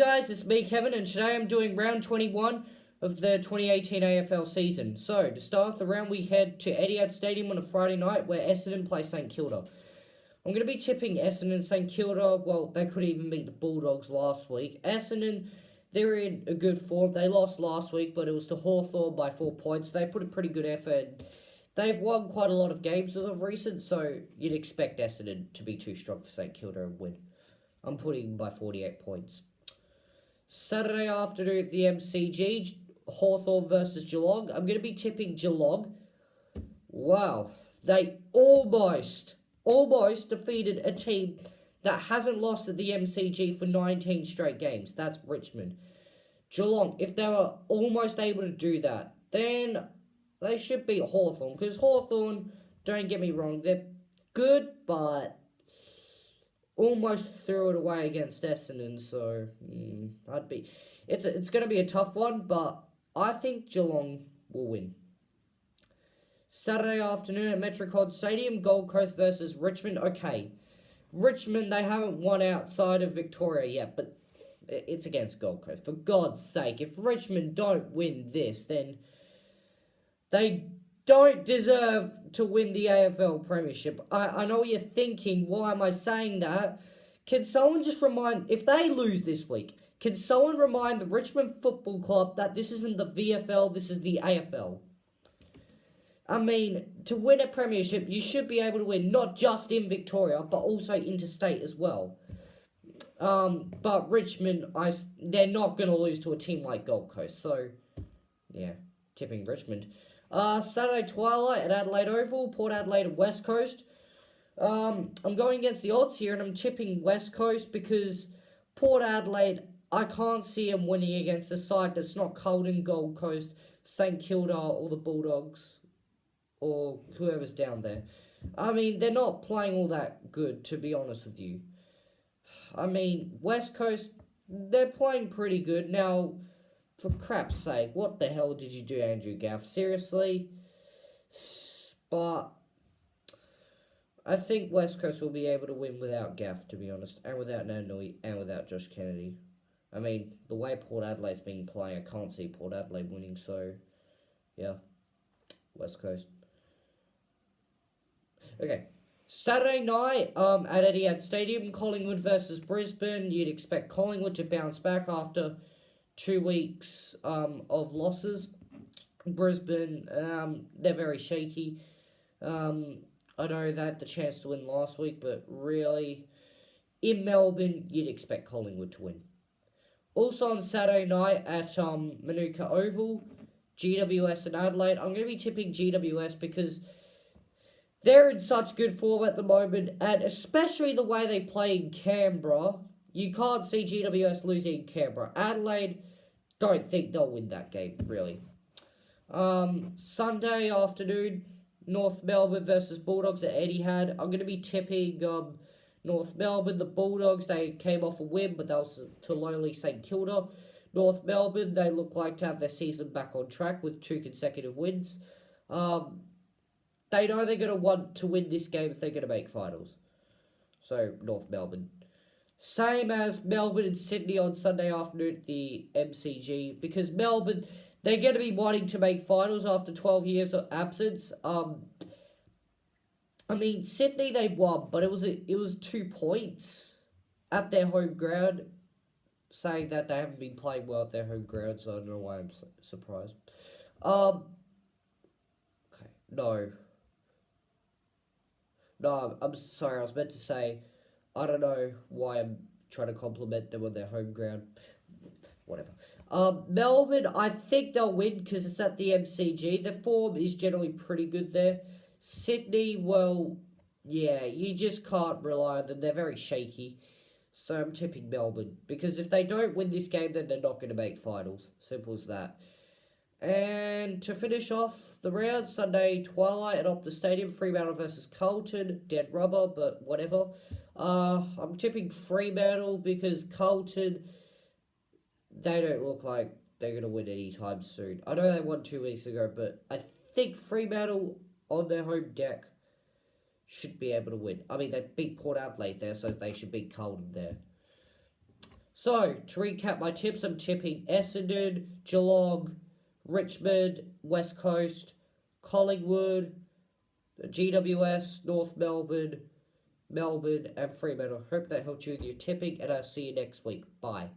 guys, it's me Kevin, and today I'm doing round 21 of the 2018 AFL season. So, to start off the round, we head to Etihad Stadium on a Friday night where Essendon play St Kilda. I'm going to be tipping Essendon. St Kilda, well, they could even beat the Bulldogs last week. Essendon, they're in a good form. They lost last week, but it was to Hawthorn by 4 points. They put a pretty good effort. They've won quite a lot of games as of recent, so you'd expect Essendon to be too strong for St Kilda and win. I'm putting by 48 points. Saturday afternoon at the MCG, Hawthorn versus Geelong. I'm going to be tipping Geelong. Wow. They almost defeated a team that hasn't lost at the MCG for 19 straight games. That's Richmond. Geelong, if they were almost able to do that, then they should beat Hawthorn. Because Hawthorn, don't get me wrong, they're good, but almost threw it away against Essendon, so it's going to be a tough one, but I think Geelong will win. Saturday afternoon at Metricon Stadium, Gold Coast versus Richmond. Okay, Richmond, they haven't won outside of Victoria yet, but it's against Gold Coast. For God's sake, if Richmond don't win this, then they don't deserve to win the AFL Premiership. I know what you're thinking, why am I saying that? Can someone just remind, if they lose this week, can someone remind the Richmond Football Club that this isn't the VFL, this is the AFL? I mean, to win a Premiership, you should be able to win not just in Victoria, but also interstate as well. But Richmond, they're not going to lose to a team like Gold Coast, so yeah, tipping Richmond. Saturday twilight at Adelaide Oval, Port Adelaide and West Coast. I'm going against the odds here, and I'm tipping West Coast because Port Adelaide, I can't see them winning against a side that's not Carlton, Gold Coast, St Kilda, or the Bulldogs, or whoever's down there. I mean, they're not playing all that good, to be honest with you. I mean, West Coast, they're playing pretty good. Now, for crap's sake, what the hell did you do, Andrew Gaff? Seriously? But I think West Coast will be able to win without Gaff, to be honest, and without Nanui, and without Josh Kennedy. I mean, the way Port Adelaide's been playing, I can't see Port Adelaide winning, so yeah, West Coast. Okay, Saturday night at Etihad Stadium, Collingwood versus Brisbane. You'd expect Collingwood to bounce back after 2 weeks of losses. Brisbane, they're very shaky. I know they had the chance to win last week, but really, in Melbourne, you'd expect Collingwood to win. Also on Saturday night at Manuka Oval, GWS and Adelaide. I'm going to be tipping GWS because they're in such good form at the moment, and especially the way they play in Canberra, you can't see GWS losing in Canberra. Adelaide, don't think they'll win that game, really. Sunday afternoon, North Melbourne versus Bulldogs at Etihad. I'm going to be tipping North Melbourne. The Bulldogs, they came off a win, but that was to lowly St Kilda. North Melbourne, they look like to have their season back on track with 2 consecutive wins. They know they're going to want to win this game if they're going to make finals. So, North Melbourne. Same as Melbourne and Sydney on Sunday afternoon at the MCG. Because Melbourne, they're going to be wanting to make finals after 12 years of absence. I mean, Sydney, they won, but it was 2 points at their home ground. Saying that they haven't been playing well at their home ground, so I don't know why I'm surprised. Okay, no, I'm sorry, I was meant to say, I don't know why I'm trying to compliment them on their home ground. Whatever. Melbourne, I think they'll win because it's at the MCG. Their form is generally pretty good there. Sydney, well, yeah, you just can't rely on them. They're very shaky. So I'm tipping Melbourne. Because if they don't win this game, then they're not going to make finals. Simple as that. And to finish off the round, Sunday twilight at Optus Stadium, Fremantle versus Carlton. Dead rubber, but whatever. I'm tipping Fremantle because Carlton, they don't look like they're going to win anytime soon. I know they won 2 weeks ago, but I think Fremantle on their home deck should be able to win. I mean, they beat Port Adelaide there, so they should beat Carlton there. So, to recap my tips, I'm tipping Essendon, Geelong, Richmond, West Coast, Collingwood, GWS, North Melbourne, and Fremantle. Hope that helped you with your tipping, and I'll see you next week. Bye.